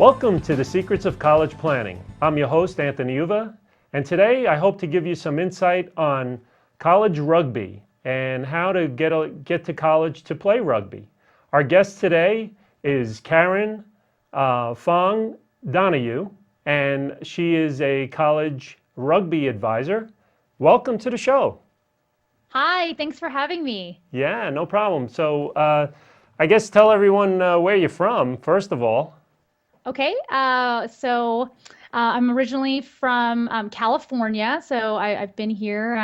Welcome to the Secrets of College Planning. I'm your host, Anthony Uva, and today I hope to give you some insight on college rugby and how to get to college to play rugby. Our guest today is Karen Fong Donoghue, and she is a college rugby advisor. Welcome to the show. Hi, thanks for having me. Yeah, no problem. So I guess tell everyone where you're from, first of all. Okay, I'm originally from California, so I've been here,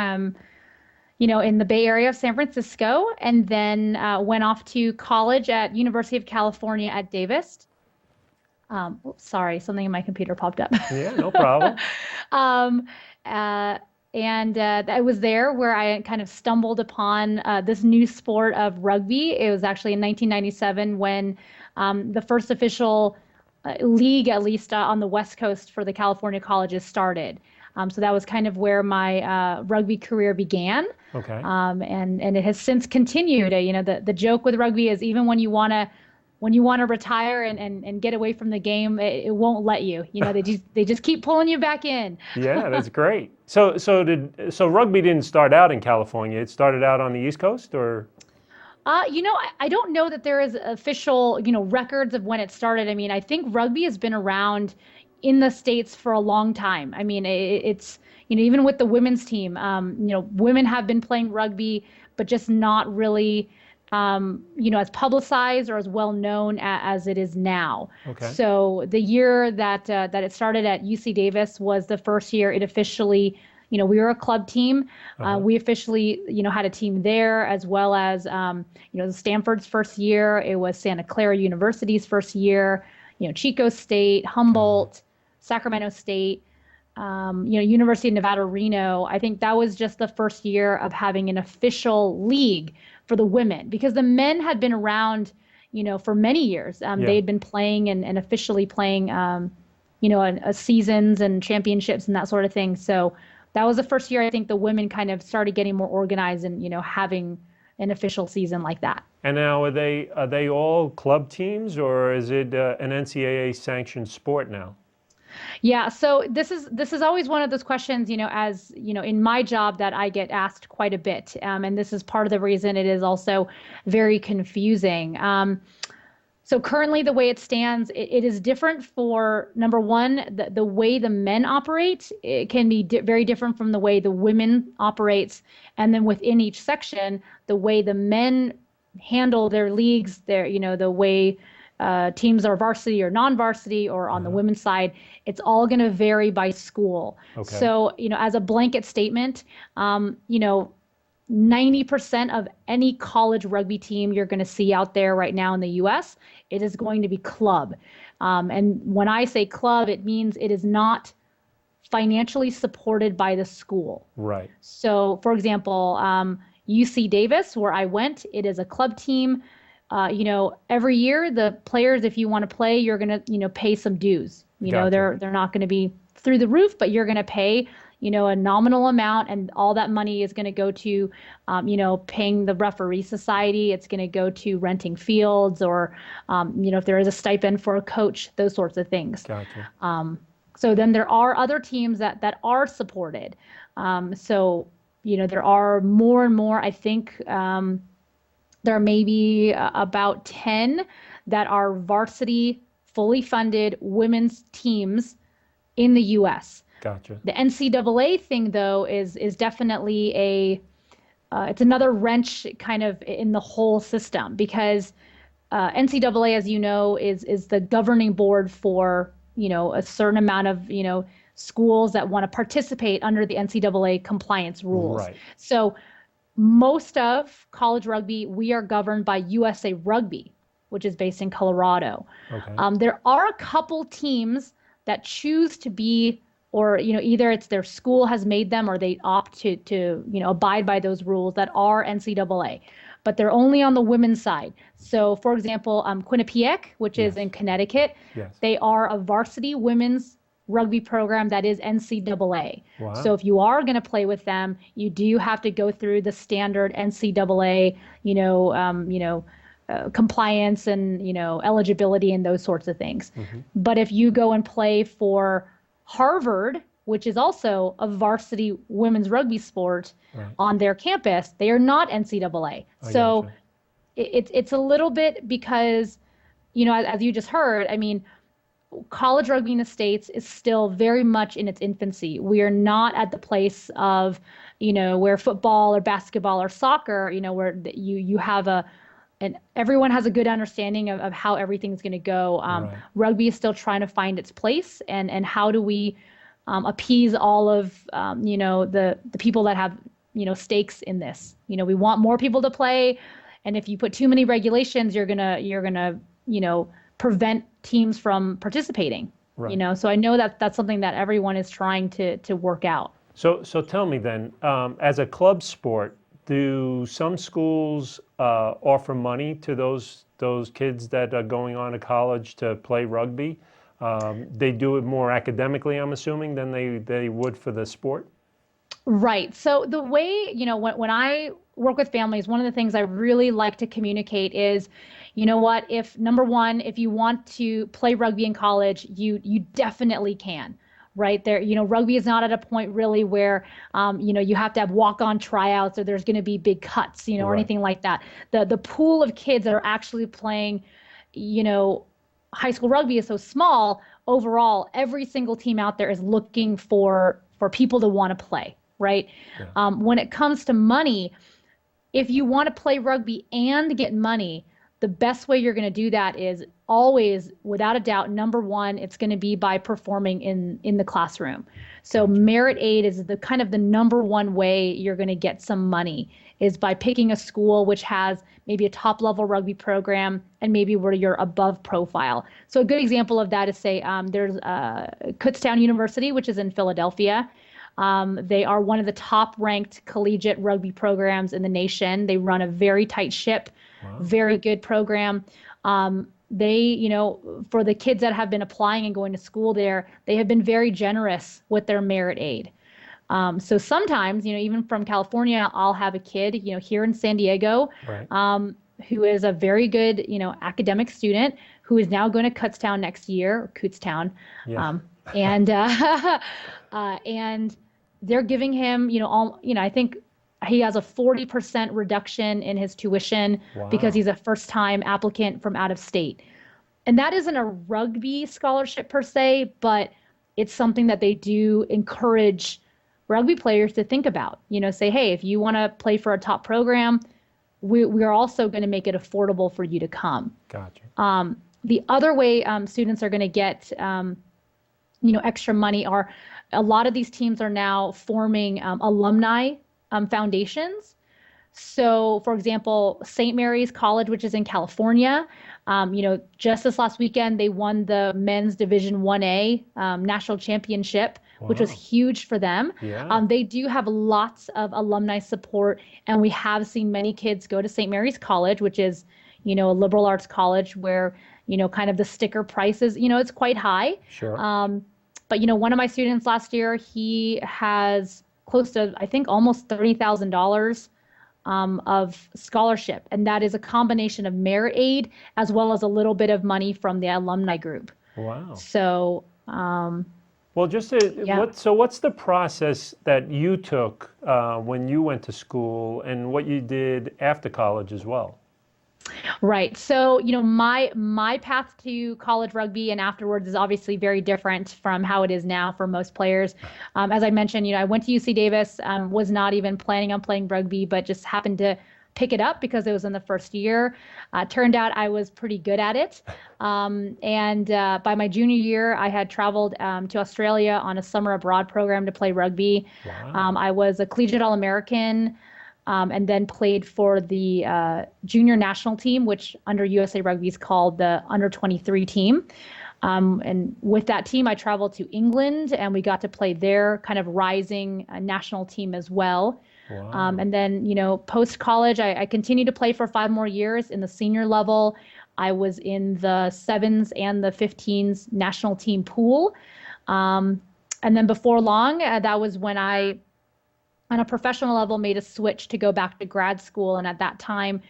in the Bay Area of San Francisco, and then went off to college at University of California at Davis. Sorry, something in my computer popped up. Yeah, no problem. I was there where I kind of stumbled upon this new sport of rugby. It was actually in 1997 when the first official league, at least on the West Coast for the California colleges, started. So that was kind of where my rugby career began. Okay. And it has since continued. The joke with rugby is even when you want to retire and get away from the game, it won't let you. They just keep pulling you back in. Yeah, that's great. So rugby didn't start out in California. It started out on the East Coast, or? I don't know that there is official, records of when it started. I mean, I think rugby has been around in the States for a long time. I mean, it's, even with the women's team, women have been playing rugby, but just not really, as publicized or as well known as it is now. Okay. So the year that it started at UC Davis was the first year it officially, we were a club team. We officially, had a team there, as well as, Stanford's first year. It was Santa Clara University's first year, Chico State, Humboldt, Sacramento State, University of Nevada, Reno. I think that was just the first year of having an official league for the women, because the men had been around, for many years. They had been playing and officially playing, seasons and championships and that sort of thing. So that was the first year I think the women kind of started getting more organized and, having an official season like that. And now are they all club teams, or is it an NCAA sanctioned sport now? Yeah, so this is always one of those questions, as in my job that I get asked quite a bit, and this is part of the reason it is also very confusing. So currently, the way it stands, it is different for, number one, the way the men operate. It can be very different from the way the women operates, and then within each section, the way the men handle their leagues, the way teams are varsity or non-varsity, or on the women's side, it's all going to vary by school. Okay. So, as a blanket statement, 90% of any college rugby team you're going to see out there right now in the U.S., it is going to be club. And when I say club, it means it is not financially supported by the school. Right. So, for example, UC Davis, where I went, it is a club team. Every year the players, if you want to play, you're going to, pay some dues. Gotcha. They're not going to be through the roof, but you're going to pay, a nominal amount, and all that money is going to go to, paying the referee society. It's going to go to renting fields, or, if there is a stipend for a coach, those sorts of things. Gotcha. So then there are other teams that are supported. There are more and more, I think, there may be about 10 that are varsity, fully funded women's teams in the U.S. Gotcha. The NCAA thing, though, is definitely it's another wrench kind of in the whole system, because NCAA, as you know, is the governing board for, a certain amount of, schools that want to participate under the NCAA compliance rules. Right. So most of college rugby, we are governed by USA Rugby, which is based in Colorado. Okay. There are a couple teams that choose to be, or either it's their school has made them, or they opt to abide by those rules, that are NCAA, but they're only on the women's side. So, for example, Quinnipiac, which is in Connecticut, they are a varsity women's rugby program that is NCAA. Wow. So if you are going to play with them, you do have to go through the standard NCAA, compliance and, eligibility and those sorts of things. But if you go and play for Harvard, which is also a varsity women's rugby sport on their campus, they are not NCAA. So it's a little bit because, as you just heard, I mean, college rugby in the States is still very much in its infancy. We are not at the place of, where football or basketball or soccer, where you have and everyone has a good understanding of how everything's going to go. Rugby is still trying to find its place, and how do we appease all of, the people that have, stakes in this. We want more people to play, and if you put too many regulations, you're gonna prevent teams from participating. So I know that that's something that everyone is trying to work out. So tell me then, as a club sport, do some schools offer money to those kids that are going on to college to play rugby? They do it more academically, I'm assuming, than they would for the sport? Right. So the way, when I work with families, one of the things I really like to communicate is, if number one, if you want to play rugby in college, you definitely can. Right there, rugby is not at a point really where, you have to have walk-on tryouts or there's going to be big cuts, or anything like that. The pool of kids that are actually playing, high school rugby is so small. Overall, every single team out there is looking for people to want to play, right? When it comes to money, if you want to play rugby and get money, the best way you're going to do that is always, without a doubt, number one, it's going to be by performing in the classroom. So merit aid is the kind of the number one way you're going to get some money, is by picking a school which has maybe a top level rugby program and maybe where you're above profile. So a good example of that is, say, there's Kutztown University, which is in Philadelphia. They are one of the top ranked collegiate rugby programs in the nation. They run a very tight ship, very good program. They, for the kids that have been applying and going to school there, they have been very generous with their merit aid. So sometimes, even from California, I'll have a kid, here in San Diego, who is a very good, academic student who is now going to Kutztown next year, or Kutztown. And they're giving him, I think he has a 40% reduction in his tuition because he's a first-time applicant from out of state. And that isn't a rugby scholarship per se, but it's something that they do encourage rugby players to think about. Say, hey, if you want to play for a top program, we're also going to make it affordable for you to come. Gotcha. The other way students are going to get, extra money are, a lot of these teams are now forming alumni foundations. So, for example, St. Mary's College, which is in California, just this last weekend, they won the men's Division 1A national championship, which was huge for them. They do have lots of alumni support, and we have seen many kids go to St. Mary's College, which is, a liberal arts college where, kind of the sticker prices, it's quite high. But, one of my students last year, he has close to, I think, almost $30,000 of scholarship. And that is a combination of merit aid as well as a little bit of money from the alumni group. Wow. So, well, what's the process that you took when you went to school and what you did after college as well? Right. So, my path to college rugby and afterwards is obviously very different from how it is now for most players. As I mentioned, I went to UC Davis, was not even planning on playing rugby, but just happened to pick it up because it was in the first year. Turned out I was pretty good at it. And by my junior year, I had traveled to Australia on a summer abroad program to play rugby. I was a collegiate All-American. And then played for the junior national team, which under USA Rugby is called the under 23 team. And with that team, I traveled to England and we got to play their kind of rising national team as well. And then, post college, I continued to play for 5 more years in the senior level. I was in the 7s and the 15s national team pool. And then before long, that was when I, on a professional level, made a switch to go back to grad school. And at that time,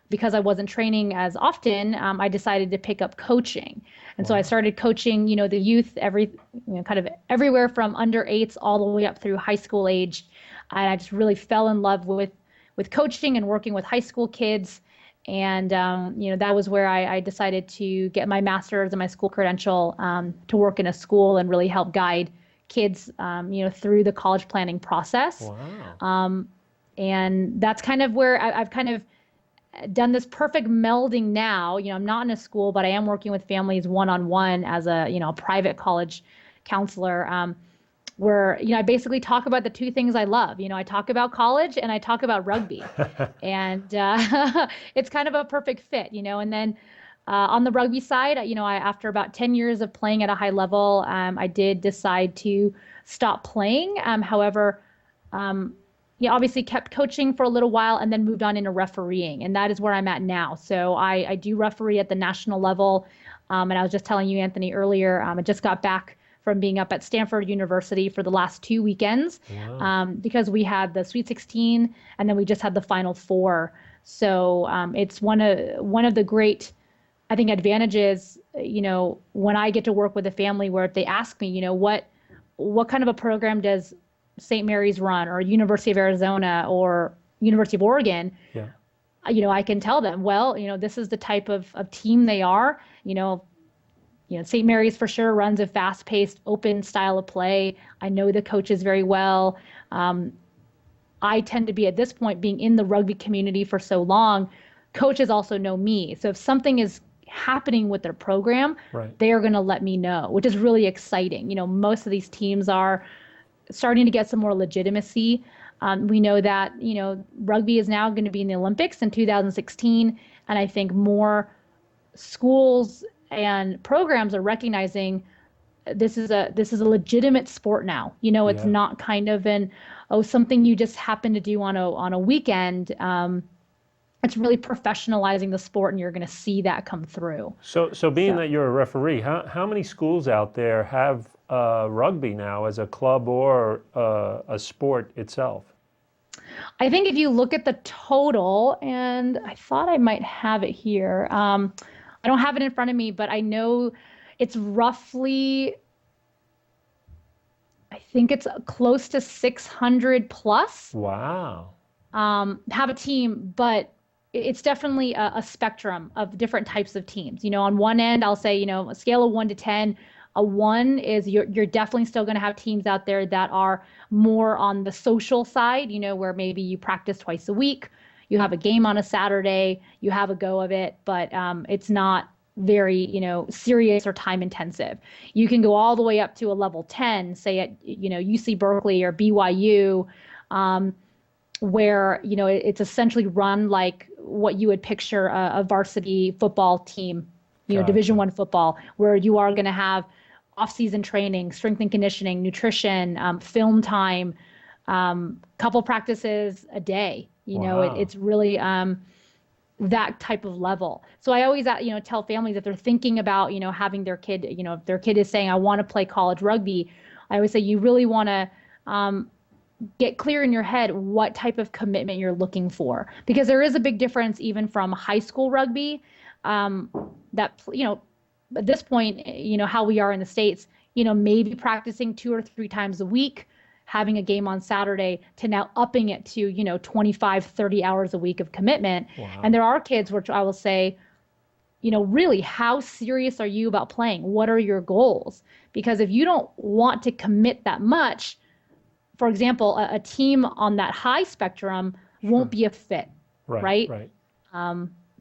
because I wasn't training as often, I decided to pick up coaching. And so I started coaching, the youth, kind of everywhere from under eights all the way up through high school age. And I just really fell in love with coaching and working with high school kids. And, that was where I decided to get my master's and my school credential to work in a school and really help guide kids, through the college planning process. Wow. And that's kind of where I've kind of done this perfect melding now. I'm not in a school, but I am working with families one-on-one as a private college counselor, where, I basically talk about the two things I love. I talk about college and I talk about rugby. And it's kind of a perfect fit, and then on the rugby side, after about 10 years of playing at a high level, I did decide to stop playing. However, obviously kept coaching for a little while and then moved on into refereeing. And that is where I'm at now. So I do referee at the national level. And I was just telling you, Anthony, earlier, I just got back from being up at Stanford University for the last 2 weekends. Wow. Because we had the Sweet 16 and then we just had the Final Four. So it's one of the great, I think, advantages, when I get to work with a family where if they ask me, what kind of a program does St. Mary's run or University of Arizona or University of Oregon, Yeah. I can tell them, well, this is the type of team they are. St. Mary's for sure runs a fast-paced, open style of play. I know the coaches very well. I tend to be, at this point, being in the rugby community for so long, coaches also know me. So if something is happening with their program, Right. they are going to let me know, which is really exciting. Most of these teams are starting to get some more legitimacy. We know that, rugby is now going to be in the Olympics in 2016. And I think more schools and programs are recognizing this is a legitimate sport now. It's Yeah. not kind of something you just happen to do on a weekend. It's really professionalizing the sport, and you're going to see that come through. So being that you're a referee, how many schools out there have rugby now as a club or a sport itself? I think if you look at the total, and I thought I might have it here. I don't have it in front of me, but I know it's roughly, I think it's close to 600 plus Wow. have a team, but it's definitely a spectrum of different types of teams. On one end, I'll say, a scale of 1 to 10, a 1 is you're definitely still going to have teams out there that are more on the social side, where maybe you practice twice a week, you have a game on a Saturday, you have a go of it, but it's not very, serious or time intensive. You can go all the way up to a level 10, say at, UC Berkeley or BYU, where, it's essentially run like what you would picture a varsity football team, Gotcha. Division I football, where you are going to have off-season training, strength and conditioning, nutrition, film time, couple practices a day. Wow. It's really that type of level. So I always, tell families if they're thinking about, having their kid, if their kid is saying, I want to play college rugby, I always say you really want to get clear in your head what type of commitment you're looking for, because there is a big difference even from high school rugby, that, at this point, how we are in the States, maybe practicing 2 or 3 times a week, having a game on Saturday, to now upping it to, 25, 30 hours a week of commitment. Wow. And there are kids which I will say, really, how serious are you about playing? What are your goals? Because if you don't want to commit that much, for example, a team on that high spectrum won't be a fit, right? Right.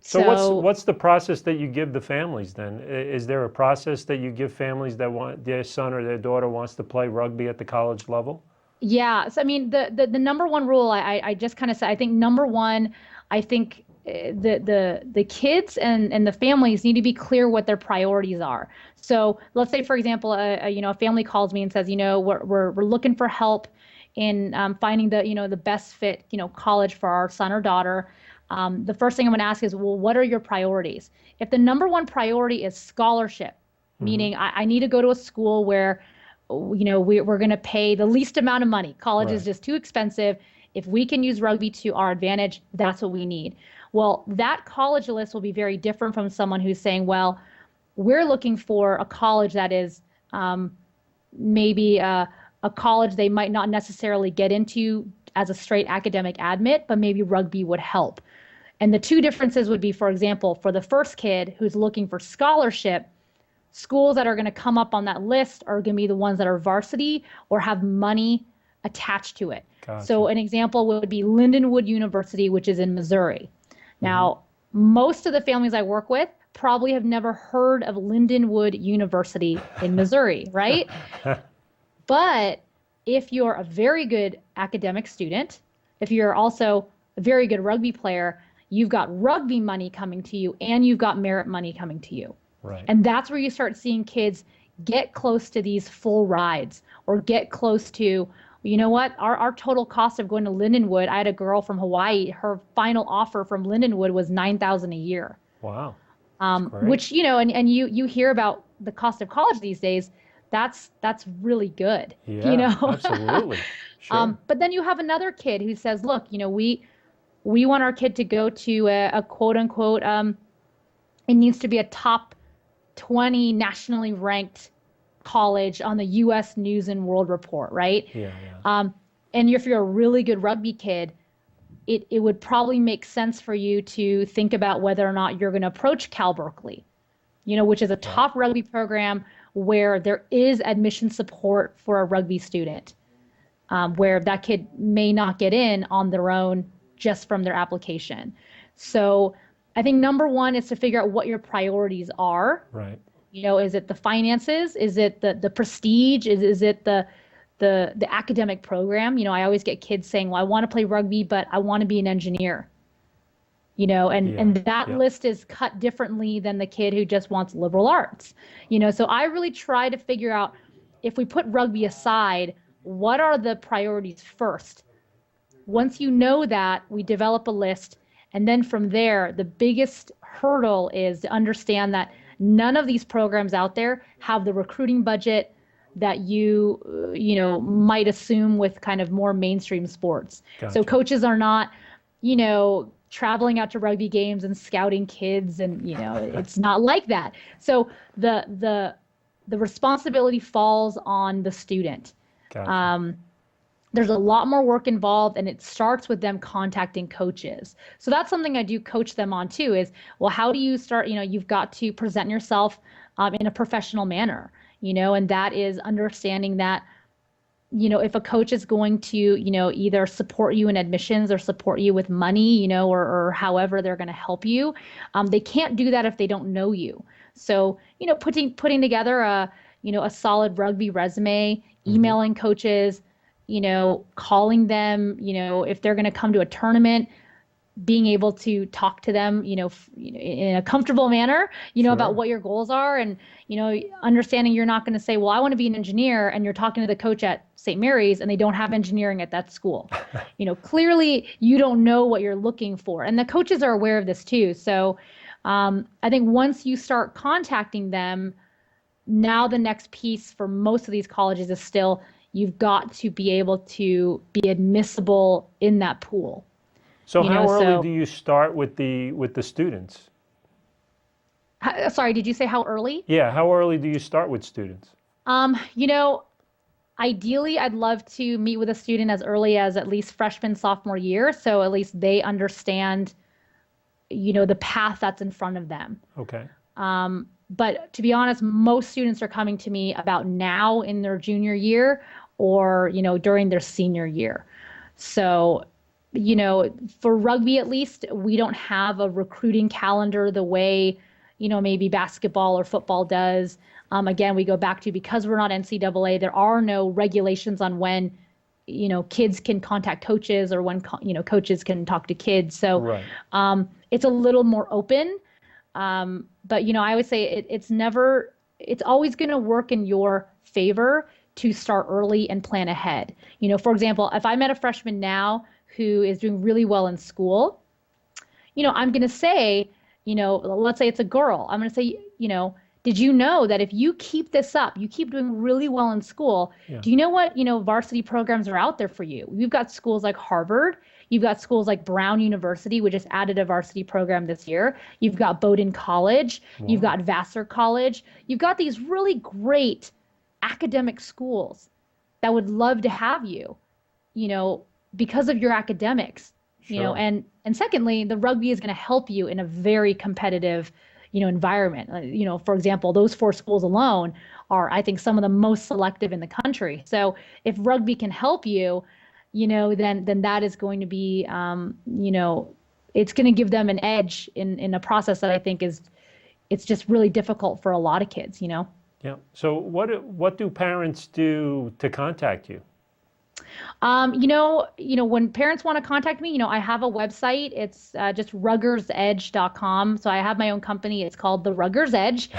So So what's the process that you give the families then? Is there a process that you give families that want their son or their daughter wants to play rugby at the college level? Yeah. So, I mean, the number one rule, I just kind of said, I think number one, I think the kids and the families need to be clear what their priorities are. So let's say, for example, a family calls me and says, we're looking for help in finding the best fit, college for our son or daughter. The first thing I'm going to ask is, well, what are your priorities? If the number one priority is scholarship, meaning I need to go to a school where, we're going to pay the least amount of money. College is just too expensive. If we can use rugby to our advantage, that's what we need. Well, that college list will be very different from someone who's saying, well, we're looking for a college that is maybe a college they might not necessarily get into as a straight academic admit, but maybe rugby would help. And the two differences would be, for example, for the first kid who's looking for scholarship, schools that are going to come up on that list are going to be the ones that are varsity or have money attached to it. Gotcha. So an example would be Lindenwood University, which is in Missouri. Now, most of the families I work with probably have never heard of Lindenwood University in Missouri, right? But if you're a very good academic student, if you're also a very good rugby player, you've got rugby money coming to you and you've got merit money coming to you. Right. And that's where you start seeing kids get close to these full rides or get close to, you know what, our total cost of going to Lindenwood, I had a girl from Hawaii, her final offer from Lindenwood was $9,000 a year. Wow. Which, you know, and you hear about the cost of college these days, that's really good. Yeah, you know? Absolutely. Sure. But then you have another kid who says, look, you know, we want our kid to go to a quote unquote, it needs to be a top 20 nationally ranked college on the U.S. News and World Report, right? Yeah. And if you're a really good rugby kid, it would probably make sense for you to think about whether or not you're going to approach Cal Berkeley, you know, which is a top rugby program where there is admission support for a rugby student, where that kid may not get in on their own just from their application. So I think number one is to figure out what your priorities are. Right. You know, is it the finances? Is it the prestige? Is it the academic program? You know, I always get kids saying, well, I want to play rugby, but I want to be an engineer. You know, and that list is cut differently than the kid who just wants liberal arts. You know, so I really try to figure out, if we put rugby aside, what are the priorities first? Once you know that, we develop a list. And then from there, the biggest hurdle is to understand that none of these programs out there have the recruiting budget that you know, might assume with kind of more mainstream sports. Gotcha. So coaches are not, you know, traveling out to rugby games and scouting kids, and, you know, it's not like that. So the responsibility falls on the student. Gotcha. There's a lot more work involved, and it starts with them contacting coaches. So that's something I do coach them on too, is, well, how do you start? You know, you've got to present yourself in a professional manner, you know, and that is understanding that, you know, if a coach is going to, you know, either support you in admissions or support you with money, you know, or however they're going to help you, they can't do that if they don't know you. So, you know, putting together a solid rugby resume, emailing coaches, you know, calling them, you know, if they're going to come to a tournament, being able to talk to them, you know, in a comfortable manner, you know, about what your goals are, and, you know, understanding you're not going to say, well, I want to be an engineer, and you're talking to the coach at St. Mary's and they don't have engineering at that school. You know, clearly you don't know what you're looking for, and the coaches are aware of this too. So I think once you start contacting them, now the next piece for most of these colleges is still, you've got to be able to be admissible in that pool. So how early do you start with the students? Sorry, did you say how early? Yeah, how early do you start with students? You know, ideally, I'd love to meet with a student as early as at least freshman, sophomore year, so at least they understand, you know, the path that's in front of them. Okay. But to be honest, most students are coming to me about now in their junior year, or, you know, during their senior year. So, you know, for rugby at least, we don't have a recruiting calendar the way, you know, maybe basketball or football does. Again, we go back to, because we're not NCAA, there are no regulations on when, you know, kids can contact coaches, or when, you know, coaches can talk to kids. So it's a little more open. But, you know, I would say it's always going to work in your favor to start early and plan ahead. You know, for example, if I met a freshman now who is doing really well in school, you know, I'm going to say, you know, let's say it's a girl. I'm going to say, you know, did you know that if you keep this up, you keep doing really well in school, do you know what, you know, varsity programs are out there for you? We've got schools like Harvard, You've got schools like Brown University, which just added a varsity program this year. You've got Bowdoin College. You've Wow. got Vassar College. You've got these really great academic schools that would love to have you, you know, because of your academics, you know, Sure. and secondly, the rugby is going to help you in a very competitive, you know, environment. You know, for example, those four schools alone are, I think, some of the most selective in the country. So if rugby can help you, you know, then that is going to be, you know, it's going to give them an edge in a process that I think is it's just really difficult for a lot of kids, you know. Yeah. So what do parents do to contact you? When parents want to contact me, you know, I have a website. It's just ruggersedge.com. So I have my own company. It's called the Ruggers Edge.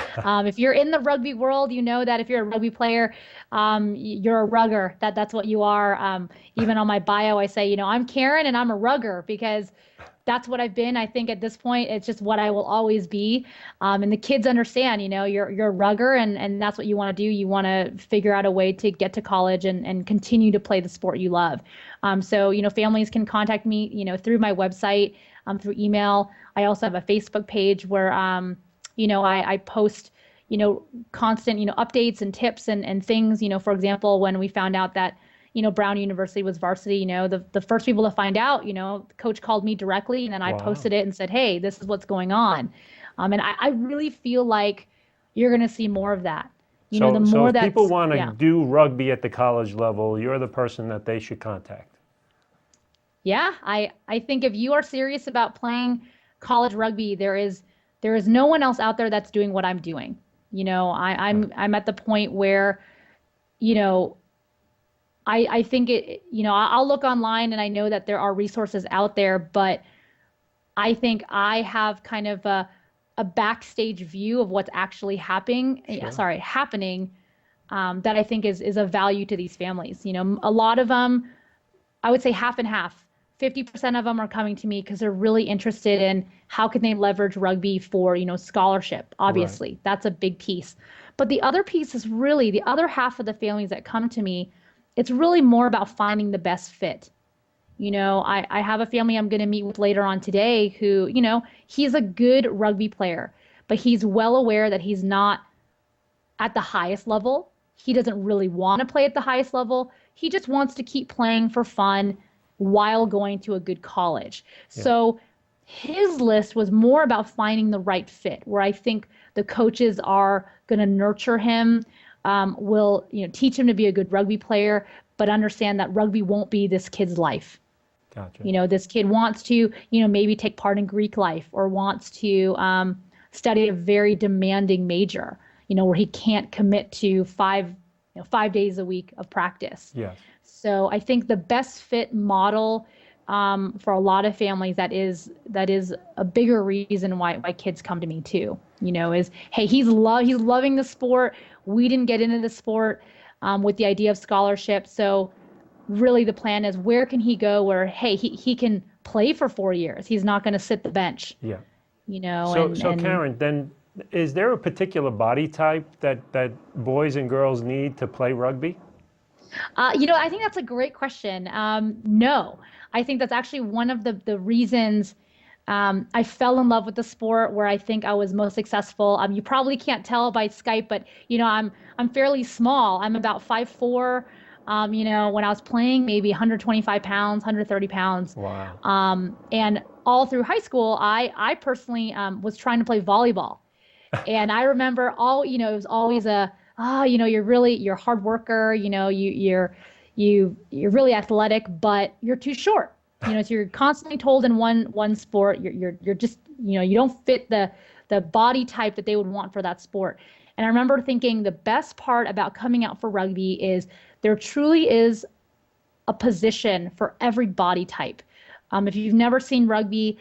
If you're in the rugby world, you know that if you're a rugby player, you're a rugger. That's what you are. Even on my bio, I say, you know, I'm Karen and I'm a rugger because that's what I've been. I think at this point, it's just what I will always be. And the kids understand, you know, you're a rugger and that's what you want to do. You want to figure out a way to get to college and continue to play the sport you love. So, you know, families can contact me, you know, through my website, through email. I also have a Facebook page where, you know, I post, you know, constant, you know, updates and tips and things, you know, for example, when we found out that, you know, Brown University was varsity, you know, the first people to find out, you know, the coach called me directly and then I Wow. posted it and said, hey, this is what's going on. And I really feel like you're going to see more of that. You know, the So more if people that's, want to yeah, do rugby at the college level, you're the person that they should contact. yeah. I think if you are serious about playing college rugby, there is no one else out there that's doing what I'm doing. You know, Right. I'm at the point where, you know, I think you know, I'll look online and I know that there are resources out there, but I think I have kind of a backstage view of what's actually Sure. happening, that I think is of value to these families. You know, a lot of them, I would say half and half. 50% of them are coming to me because they're really interested in how can they leverage rugby for, you know, scholarship. Right. Obviously, that's a big piece. But the other piece is really the other half of the families that come to me, it's really more about finding the best fit. You know, I have a family I'm going to meet with later on today who, you know, he's a good rugby player, but he's well aware that he's not at the highest level. He doesn't really want to play at the highest level. He just wants to keep playing for fun while going to a good college. Yeah. So his list was more about finding the right fit, where I think the coaches are going to nurture him, will, you know, teach him to be a good rugby player, but understand that rugby won't be this kid's life. Gotcha. You know, this kid wants to, you know, maybe take part in Greek life or wants to study a very demanding major, you know, where he can't commit to 5 days a week of practice. Yes. So I think the best fit model, for a lot of families, that is a bigger reason why kids come to me too. You know, is hey, he's loving the sport. We didn't get into the sport with the idea of scholarship, so really the plan is where can he go where hey he can play for 4 years. He's not going to sit the bench, Yeah. you know, So and Karen, then is there a particular body type that boys and girls need to play rugby? You know, I think that's a great question. No, I think that's actually one of the reasons I fell in love with the sport, where I think I was most successful. You probably can't tell by Skype, but you know, I'm fairly small. I'm about 5'4". You know, when I was playing, maybe 125 pounds, 130 pounds. Wow. And all through high school, I personally was trying to play volleyball. And I remember you know, it was always you know, you're a hard worker, you know, you're really athletic, but you're too short. You know, so you're constantly told in one sport, you're just, you know, you don't fit the body type that they would want for that sport. And I remember thinking the best part about coming out for rugby is there truly is a position for every body type. If you've never seen rugby,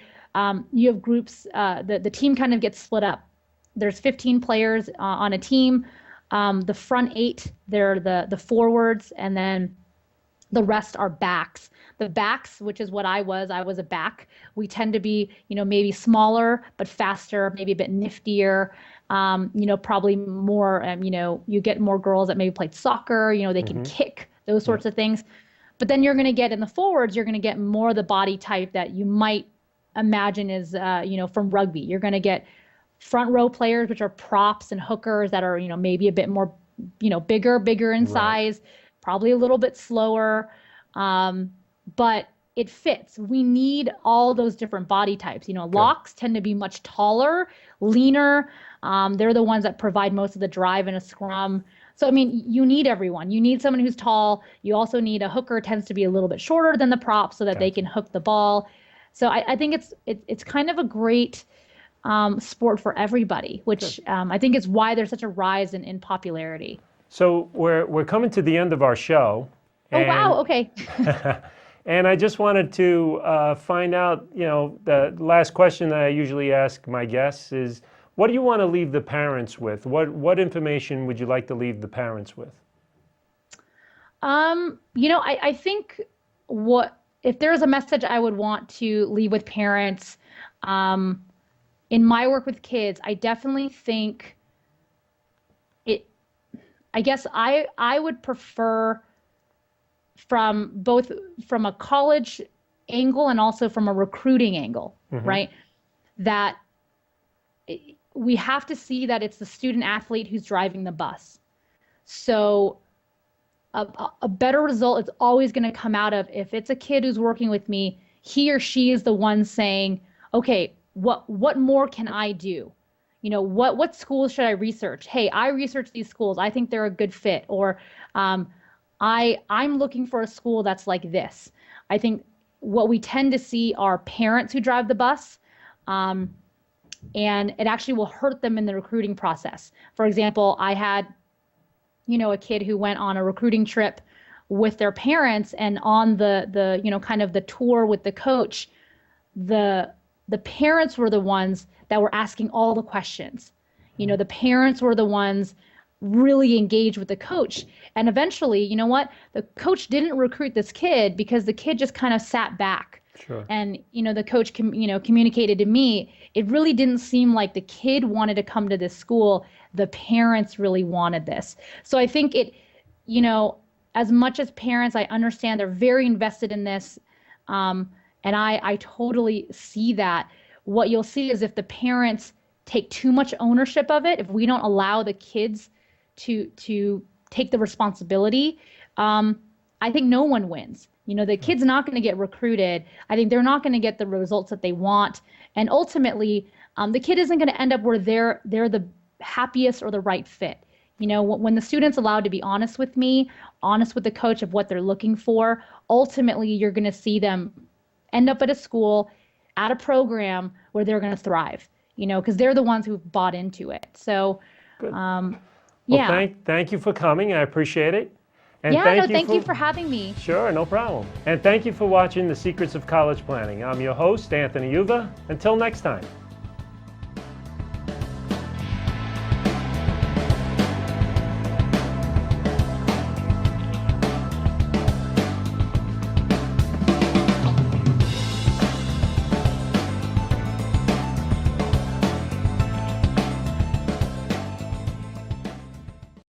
you have groups. The team kind of gets split up. There's 15 players on a team. The front eight, they're the forwards, and then the rest are backs. The backs, which is what I was a back. We tend to be, you know, maybe smaller but faster, maybe a bit niftier. You know, probably more. You know, you get more girls that maybe played soccer. You know, they can Mm-hmm. kick, those Yeah. sorts of things. But then you're going to get in the forwards, you're going to get more of the body type that you might imagine is, from rugby. You're going to get front row players, which are props and hookers that are, maybe a bit more, bigger in size, probably a little bit slower. But it fits. We need all those different body types. Locks tend to be much taller, leaner. They're the ones that provide most of the drive in a scrum. So, you need everyone. You need someone who's tall. You also need a hooker, tends to be a little bit shorter than the prop so that they can hook the ball. So I think it's kind of a great sport for everybody, which I think is why there's such a rise in popularity. So we're coming to the end of our show. Oh, wow. Okay. And I just wanted to find out, the last question that I usually ask my guests is, what do you want to leave the parents with? What information would you like to leave the parents with? I think if there's a message I would want to leave with parents, in my work with kids, I definitely think I guess I would prefer from a college angle and also from a recruiting angle, right? That we have to see that it's the student athlete who's driving the bus. So a better result is always going to come out of, if it's a kid who's working with me, he or she is the one saying, okay, what more can I do? What schools should I research? Hey, I researched these schools. I think they're a good fit. Or I'm looking for a school that's like this. I think what we tend to see are parents who drive the bus, and it actually will hurt them in the recruiting process. For example, I had, a kid who went on a recruiting trip with their parents, and on the kind of the tour with the coach, the parents were the ones that were asking all the questions. The parents were the ones really engaged with the coach. And eventually, you know what? The coach didn't recruit this kid because the kid just kind of sat back. Sure. And, the coach, communicated to me, it really didn't seem like the kid wanted to come to this school. The parents really wanted this. So I think as much as parents, I understand they're very invested in this. And I totally see that. What you'll see is if the parents take too much ownership of it, if we don't allow the kids to take the responsibility, I think no one wins. The kid's not going to get recruited. I think they're not going to get the results that they want. And ultimately, the kid isn't going to end up where they're the happiest or the right fit. When the student's allowed to be honest with me, honest with the coach of what they're looking for, ultimately you're going to see them end up at a school, at a program where they're going to thrive, because they're the ones who've bought into it. So, Well, yeah. thank you for coming. I appreciate it. And thank you for having me. Sure, no problem. And thank you for watching The Secrets of College Planning. I'm your host, Anthony Uva. Until next time.